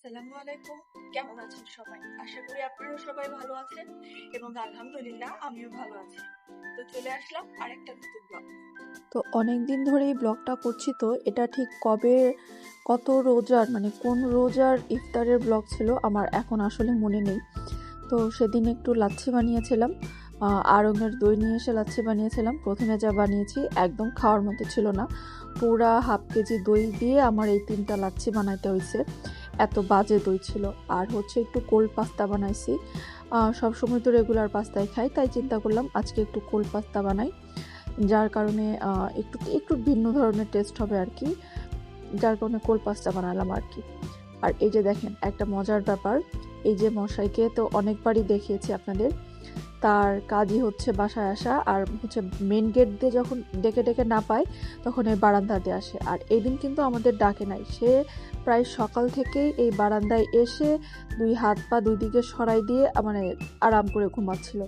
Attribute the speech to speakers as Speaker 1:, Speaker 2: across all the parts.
Speaker 1: আসসালামু আলাইকুম। কেমন আছেন সবাই? আশা করি আপনারা সবাই ভালো আছেন এবং আলহামদুলিল্লাহ আমিও ভালো আছি। তো চলে আসলাম আরেকটা নতুন ব্লগ।
Speaker 2: তো অনেক দিন ধরেই ব্লগটা করছি, তো এটা ঠিক কবে কত রোজার মানে কোন রোজার ইফতারের ব্লগ ছিল আমার এখন আসলে মনে নেই। তো সেদিন একটু লাচ্ছি বানিয়েছিলাম, আড়ঙের দই নিয়ে এসে লাচ্ছি বানিয়েছিলাম। প্রথমে যা বানিয়েছি একদম খাওয়ার মতো ছিল না, পুরা হাফ কেজি দই দিয়ে আমার এই 3টা লাচ্ছি বানাইতে হয়েছে, এত বাজে দই ছিল। আর হচ্ছে একটু কোল্ড পাস্তা বানাইছি, সবসময় তো রেগুলার পাস্তাই খাই, তাই চিন্তা করলাম আজকে একটু কোল্ড পাস্তা বানাই, যার কারণে একটু একটু ভিন্ন ধরনের টেস্ট হবে আর কি, যার কারণে কোল্ড পাস্তা বানালাম আর কি। আর এই যে দেখেন একটা মজার ব্যাপার, এই যে মশাইকে তো অনেকবারই দেখিয়েছি আপনাদের, তার কাজই হচ্ছে বাসায় আসা, আর হচ্ছে মেন গেট দিয়ে যখন ডেকে ডেকে না পায় তখন এই বারান্দাতে আসে। আর এই দিন কিন্তু আমাদের ডাকে নাই, সে প্রায় সকাল থেকেই এই বারান্দায় এসে দুই হাত পা দুই দিকে সরাই দিয়ে মানে আরাম করে ঘুমাচ্ছিল।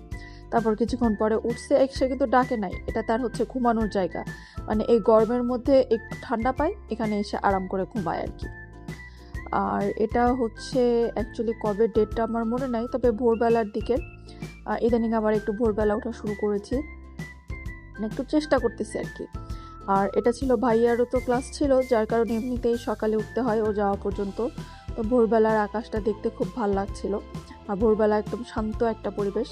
Speaker 2: তারপর কিছুক্ষণ পরে উঠছে, সে কিন্তু ডাকে নাই, এটা তার হচ্ছে ঘুমানোর জায়গা, মানে এই গরমের মধ্যে একটু ঠান্ডা পায়, এখানে এসে আরাম করে ঘুমায় আর কি। আর এটা হচ্ছে অ্যাকচুয়ালি কবে ডেটটা আমার মনে নাই, তবে ভোরবেলার দিকে, ইদানিং আবার একটু ভোরবেলা ওঠা শুরু করেছি, মানে একটু চেষ্টা করতেছি আর কি। আর এটা ছিল ভাইয়ারও তো ক্লাস ছিল, যার কারণে এমনিতেই সকালে উঠতে হয় ও যাওয়া পর্যন্ত। তো ভোরবেলার আকাশটা দেখতে খুব ভালো লাগছিল, আর ভোরবেলা একদম শান্ত একটা পরিবেশ।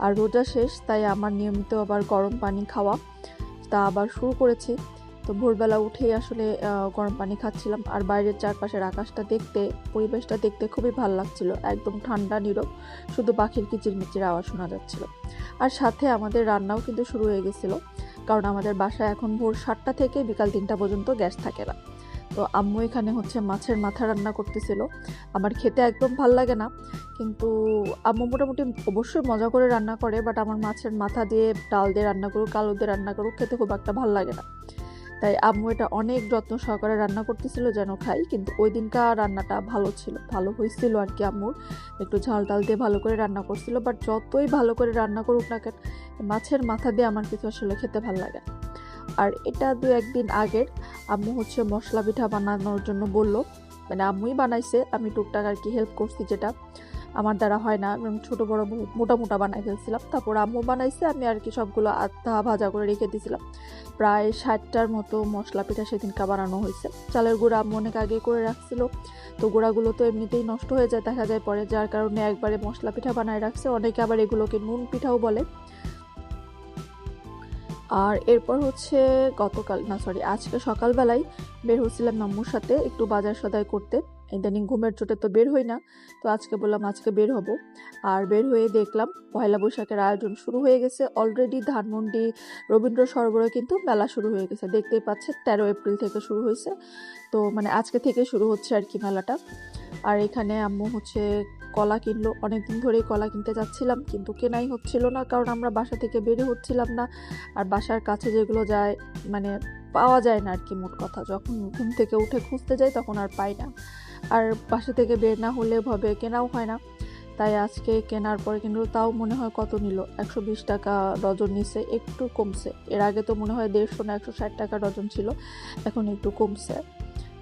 Speaker 2: আর রোজা শেষ, তাই আমার নিয়মিত আবার গরম পানি খাওয়া তা আবার শুরু করেছি। তো ভোরবেলা উঠেই আসলে গরম পানি খাচ্ছিলাম, আর বাইরের চারপাশের আকাশটা দেখতে, পরিবেশটা দেখতে খুবই ভালো লাগছিল, একদম ঠান্ডা নীরব, শুধু পাখির কিচিরমিচির আওয়াজ শোনা যাচ্ছিল। আর সাথে আমাদের রান্নাও কিন্তু শুরু হয়ে গেছিলো, কারণ আমাদের বাসায় এখন ভোর 7টা থেকে বিকাল 3টা পর্যন্ত গ্যাস থাকে না। তো আম্মু এখানে হচ্ছে মাছের মাথা রান্না করতেছিল। আমার খেতে একদম ভাল লাগে না, কিন্তু আম্মু মোটামুটি অবশ্যই মজা করে রান্না করে, বাট আমার মাছের মাথা দিয়ে ডাল দিয়ে রান্না করুক, আলু দিয়ে রান্না করুক, খেতে খুব একটা ভাল লাগে না। তাই আম্মু এটা অনেক যত্ন সহকারে রান্না করতেছিল যেন খাই, কিন্তু ওই দিনকার রান্নাটা ভালো ছিল, ভালো হয়েছিল আর কি। আম্মুর একটু ঝাল টাল দিয়ে ভালো করে রান্না করছিল, বাট যতই ভালো করে রান্না করুক না কেন, মাছের মাথা দিয়ে আমার কিছু আসলে খেতে ভালো লাগে। আর এটা 2-1 দিন আগের, আম্মু হচ্ছে মশলা পিঠা বানানোর জন্য বললো, মানে আম্মুই বানাইছে, আমি টুকটাক আর কি হেল্প করছি, যেটা আমার দ্বারা হয় না, আমি ছোটো বড়ো মোটা মোটা বানাই ফেলছিলাম। তারপর আম্মু বানাইছে, আমি আর কি সবগুলো আধা ভাজা করে রেখে দিয়েছিলাম। প্রায় 60টার মতো মশলা পিঠা সেদিনকা বানানো হয়েছে। চালের গুঁড়া আম্মু অনেক আগে করে রাখছিল, তো গুঁড়াগুলো তো এমনিতেই নষ্ট হয়ে যায় দেখা যায় পরে, যার কারণে একবারে মশলা পিঠা বানায় রাখছে। অনেকে আবার এগুলোকে নুন পিঠাও বলে। আর এরপর হচ্ছে আজকে সকালবেলায় বের হচ্ছিলাম আম্মুর সাথে একটু বাজার সদাই করতে। ইদানিং ঘুমের চোটে তো বের হই না, তো আজকে বললাম আজকে বের হব। আর বের হয়ে দেখলাম পয়লা বৈশাখের আয়োজন শুরু হয়ে গেছে অলরেডি। ধানমন্ডি রবীন্দ্র সরোবরে কিন্তু মেলা শুরু হয়ে গেছে, দেখতেই পাচ্ছেন 13 এপ্রিল থেকে শুরু হয়েছে, তো মানে আজকে থেকে শুরু হচ্ছে আর কি মেলাটা। আর এখানে আম্মু হচ্ছে কলা কিনলো, অনেকদিন ধরেই কলা কিনতে যাচ্ছিলাম, কিন্তু কেনাই হচ্ছিল না, কারণ আমরা বাসা থেকে বের হচ্ছিলাম না। আর বাসার কাছে যেগুলো যায় মানে পাওয়া যায় না আর কি, মোট কথা যখন ঘুম থেকে উঠে খুঁজতে যাই তখন আর পাই না, আর বাসা থেকে বের না হলে ভাবে কেনাও হয় না। তাই আজকে কেনার পরে কিন্তু তাও মনে হয় কত নিল, 120 টাকা ডজন নিছে, একটু কমছে। এর আগে তো মনে হয় 150 না 160 টাকা ডজন ছিল, এখন একটু কমছে।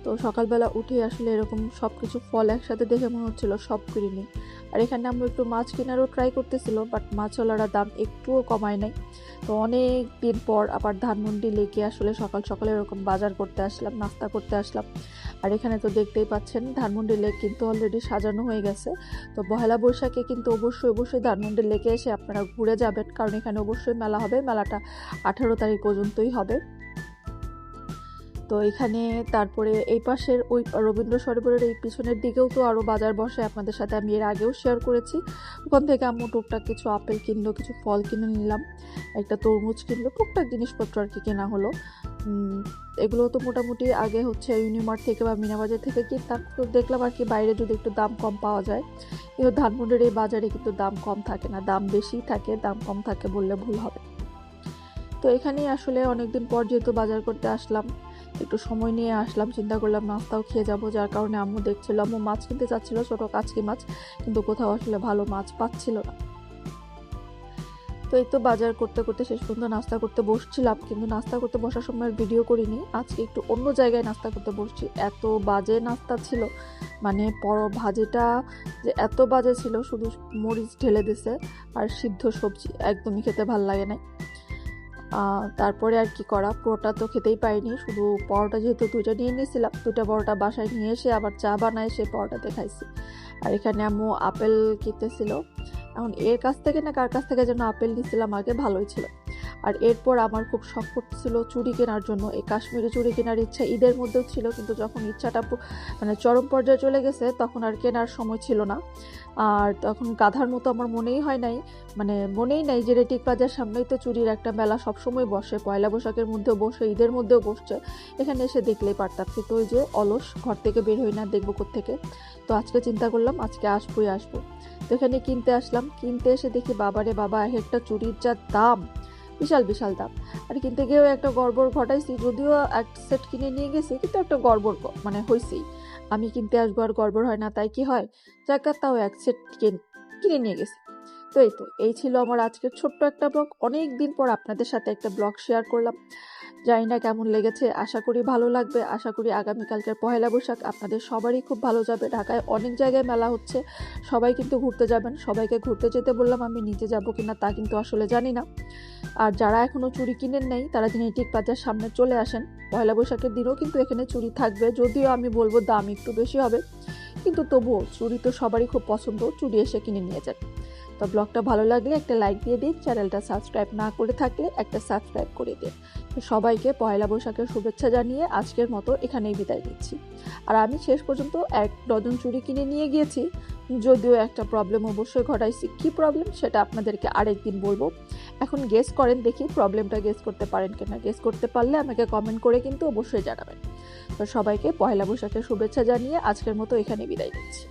Speaker 2: তো সকালবেলা উঠে আসলে এরকম সব কিছু ফল একসাথে দেখে মনে হচ্ছিল সব কিনে নিই। আর এখানে আমরা একটু মাছ কেনারও ট্রাই করতেছিল, বাট মাছওয়ালারা দাম একটুও কমায় নাই। তো অনেক দিন পর আবার ধানমন্ডি লেকে আসলে সকাল সকালে এরকম বাজার করতে আসলাম, নাস্তা করতে আসলাম। আর এখানে তো দেখতেই পাচ্ছেন ধানমন্ডি লেক কিন্তু অলরেডি সাজানো হয়ে গেছে। তো পহেলা বৈশাখে কিন্তু অবশ্যই অবশ্যই ধানমন্ডি লেকে এসে আপনারা ঘুরে যাবেন, কারণ এখানে অবশ্যই মেলা হবে, মেলাটা 18 তারিখ পর্যন্তই হবে। তো এখানে তারপরে এই পাশের ওই রবীন্দ্র সরোবরের এই পিছনের দিকেও তো আরও বাজার বসে, আপনাদের সাথে আমি এর আগেও শেয়ার করেছি। ওখান থেকে আম্মু টুকটাক কিছু আপেল কিনলো, কিছু ফল কিনে নিলাম, একটা তরমুজ কিনলো, টুকটাক জিনিসপত্র আর কি কেনা হলো। এগুলো তো মোটামুটি আগে হচ্ছে ইউনিমার্ট থেকে বা মিনাবাজার থেকে কিনতাম, তো দেখলাম আর কি বাইরে যদি একটু দাম কম পাওয়া যায়। কিন্তু ধানমন্ডির এই বাজারে কিন্তু দাম কম থাকে না, দাম বেশি থাকে, দাম কম থাকে বললে ভুল হবে। তো এখানেই আসলে অনেকদিন পর যেহেতু বাজার করতে আসলাম, একটু সময় নিয়ে আসলাম, চিন্তা করলাম নাস্তাও খেয়ে যাব, যার কারণে আম্মু দেখছিল, আম্মু মাছ কিনতে চাচ্ছিল, ছোটো কাচকি মাছ, কিন্তু কোথাও আসলে ভালো মাছ পাচ্ছিল না। তো তো এই তো বাজার করতে করতে শেষ পর্যন্ত নাস্তা করতে বসছিলাম, কিন্তু নাস্তা করতে বসার সময় আর ভিডিও করিনি। আজকে একটু অন্য জায়গায় নাস্তা করতে বসছি। এত বাজে নাস্তা ছিল, মানে ভাজিটা যে এত বাজে ছিল, শুধু মরিচ ঢেলে দিছে আর সিদ্ধ সবজি, একদমই খেতে ভাল লাগে নাই। তারপরে আর কি করা, পুরোটা তো খেতেই পাইনি, শুধু পরোটা যেহেতু 2টা নিয়ে নিয়েছিলাম, 2টা পরোটা বাসায় নিয়ে এসে আবার চা বানায় সে পরোটাতে খাইছি। আর এখানে আম্মু আপেল কিনতেছিল। এখন এর কাছ থেকে না কার কাছ থেকে যেন আপেল নিয়েছিলাম আগে, ভালোই ছিল। আর এরপর আমার খুব শখ করতেছিল চুড়ি কেনার জন্য। এই কাশ্মীরি চুড়ি কেনার ইচ্ছা ঈদের মধ্যেও ছিল, কিন্তু যখন ইচ্ছাটা মানে চরম পর্যায়ে চলে গেছে তখন আর কেনার সময় ছিল না। আর তখন গাধার মতো আমার মনেই নাই যে রেটিক প্লাজার সামনেই তো চুড়ির একটা মেলা সবসময় বসে, পয়লা বৈশাখের মধ্যেও বসে, ঈদের মধ্যেও বসছে, এখানে এসে দেখলেই পারতাম। কিন্তু ওই যে অলস, ঘর থেকে বের হই না, দেখবো কোত্থেকে। তো আজকে চিন্তা করলাম আজকে আসবো। তো এখানে কিনতে আসলাম, কিনতে এসে দেখি বাবারে বাবা, একটা চুড়ির যা দাম, বিশাল দাম। আর কিনতে গিয়েও একটা গড়বড় ঘটাইছি, যদিও এক সেট কিনে নিয়ে গেছি, কিন্তু একটা গড়বড় হয়েছেই। আমি কিনতে আসবো আর গড়বড় হয় না, তাই কি হয়, যাক তাও এক সেট কিনে নিয়ে গেছি। তো এই ছিল আমার আজকের ছোট্ট একটা ব্লগ। অনেক দিন পর আপনাদের সাথে একটা ব্লগ শেয়ার করলাম। জানি না কেমন লেগেছে, আশা করি ভালো লাগবে। আশা করি আগামীকালকের পহেলা বৈশাখ আপনাদের সবারই খুব ভালো যাবে। ঢাকায় অনেক জায়গায় মেলা হচ্ছে, সবাই কিন্তু ঘুরতে যাবেন। সবাইকে ঘুরতে যেতে বললাম, আমি নিজে যাবো কিনা তা কিন্তু আসলে জানি না। আর যারা এখনও চুড়ি কিনেন নাই তারা জেনেটিক প্লাজার সামনে চলে আসেন। পয়লা বৈশাখের দিনও কিন্তু এখানে চুড়ি থাকবে, যদিও আমি বলবো দাম একটু বেশি হবে, কিন্তু তবুও চুড়ি তো সবারই খুব পছন্দ, চুড়ি এসে কিনে নিয়ে যান। তো ব্লগটা ভালো লাগলে একটা লাইক দিয়ে দিন, চ্যানেলটা সাবস্ক্রাইব না করে থাকলে একটা সাবস্ক্রাইব করে দিন। তো সবাইকে পয়লা বৈশাখের শুভেচ্ছা জানিয়ে আজকের মতো এখানেই বিদায় নিচ্ছি। আর আমি শেষ পর্যন্ত 1 ডজন চুড়ি কিনে নিয়ে গিয়েছি, যদিও একটা প্রবলেম অবশ্যই ঘটাইছি। কি প্রবলেম সেটা আপনাদেরকে আরেকদিন বলবো। এখন গেস করেন, দেখি প্রবলেমটা গেস করতে পারেন কিনা। গেস করতে পারলে আমাকে কমেন্ট করে কিন্তু অবশ্যই জানাবেন। তো সবাইকে পয়লা বৈশাখের শুভেচ্ছা জানিয়ে আজকের মতো এখানে বিদায় নিচ্ছি।